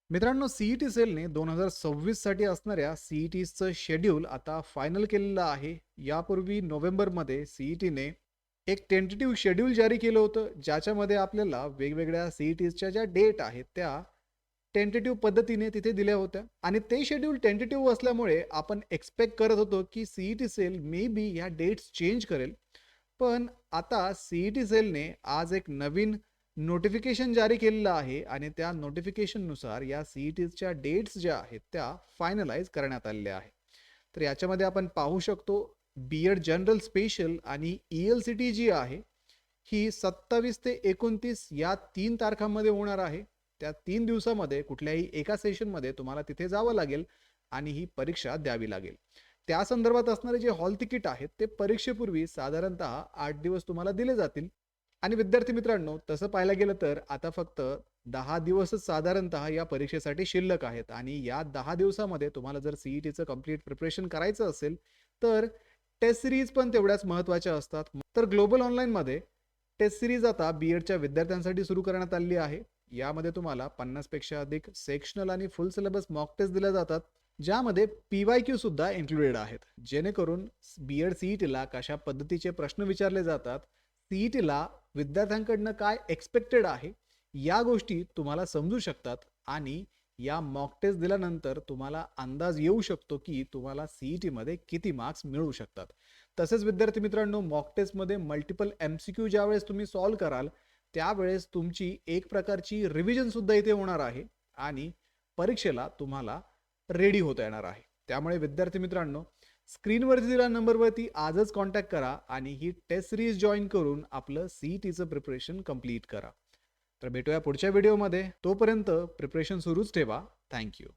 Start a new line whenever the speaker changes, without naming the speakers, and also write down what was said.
मित्रांनो, सीईटी सेलने 2026 साठी असणाऱ्या सीईटीचं शेड्यूल आता फायनल केलेलं आहे. यापूर्वी नोव्हेंबरमध्ये सीईटीने एक टेंटेटिव्ह शेड्यूल जारी केलं होतं, ज्याच्यामध्ये आपल्याला वेगवेगळ्या सीईटीच्या ज्या डेट आहेत त्या टेंटेटिव्ह पद्धतीने तिथे दिल्या होत्या आणि ते शेड्यूल टेंटेटिव्ह असल्यामुळे आपण एक्सपेक्ट करत होतो की सीईटी सेल मे बी ह्या डेट्स चेंज करेल. पण आता सीईटी सेलने आज एक नवीन नोटिफिकेशन जारी केलेलं आहे आणि त्या नोटिफिकेशननुसार या सीईटीच्या डेट्स ज्या आहेत त्या फायनलाइज करण्यात आलेल्या आहेत. तर याच्यामध्ये आपण पाहू शकतो बीएड जनरल स्पेशल आणि ईएलसीटी जी आहे ही 27 ते 29 या 3 तारखांमध्ये होणार आहे. त्या 3 दिवसामध्ये कुठल्याही एका सेशनमध्ये तुम्हाला तिथे जावं लागेल आणि ही परीक्षा द्यावी लागेल. त्या संदर्भात असणारे जे हॉल तिकीट आहेत ते परीक्षेपूर्वी साधारणतः 8 दिवस तुम्हाला दिले जातील. आणि विद्यार्थी मित्रांनो, तसं पाहायला गेलं तर आता फक्त 10 दिवसच साधारणतः या परीक्षेसाठी शिल्लक आहेत आणि या 10 दिवसामध्ये तुम्हाला जर सीईटीचं कंप्लीट प्रिपरेशन करायचं असेल तर टेस्ट सिरीज पण तेवढ्याच महत्त्वाच्या असतात. तर ग्लोबल ऑनलाईनमध्ये टेस्ट सिरीज आता बीएडच्या विद्यार्थ्यांसाठी सुरू करण्यात आली आहे. यामध्ये तुम्हाला 50 पेक्षा अधिक सेक्शनल आणि फुल सिलेबस मॉक टेस्ट दिल्या जातात, ज्यामध्ये पीवायक्यू सुद्धा इन्क्लुडेड आहेत, जेणेकरून बीएड सीईटीला कशा पद्धतीचे प्रश्न विचारले जातात, सीईटीला विद्यार्थ्यांकडनं काय एक्सपेक्टेड आहे, या गोष्टी तुम्हाला समजू शकतात आणि या मॉक टेस्ट दिल्यानंतर तुम्हाला अंदाज येऊ शकतो की तुम्हाला सीईटीमध्ये किती मार्क्स मिळू शकतात. तसेच विद्यार्थी मित्रांनो, मॉक टेस्टमध्ये मल्टिपल एमसीक्यू ज्यावेळेस तुम्ही सॉल्व्ह कराल त्यावेळेस तुमची एक प्रकारची रिव्हिजन सुद्धा इथे होणार आहे आणि परीक्षेला तुम्हाला रेडी होता येणार आहे. त्यामुळे विद्यार्थी मित्रांनो, स्क्रीनवरती दिलेल्या नंबरवरती आजच कॉन्टॅक्ट करा आणि ही टेस्ट सिरीज जॉईन करून आपलं सीईटीचं प्रिपरेशन कंप्लीट करा. तर भेटूया पुढच्या व्हिडिओमध्ये. तोपर्यंत प्रिपरेशन सुरूच ठेवा. थँक्यू.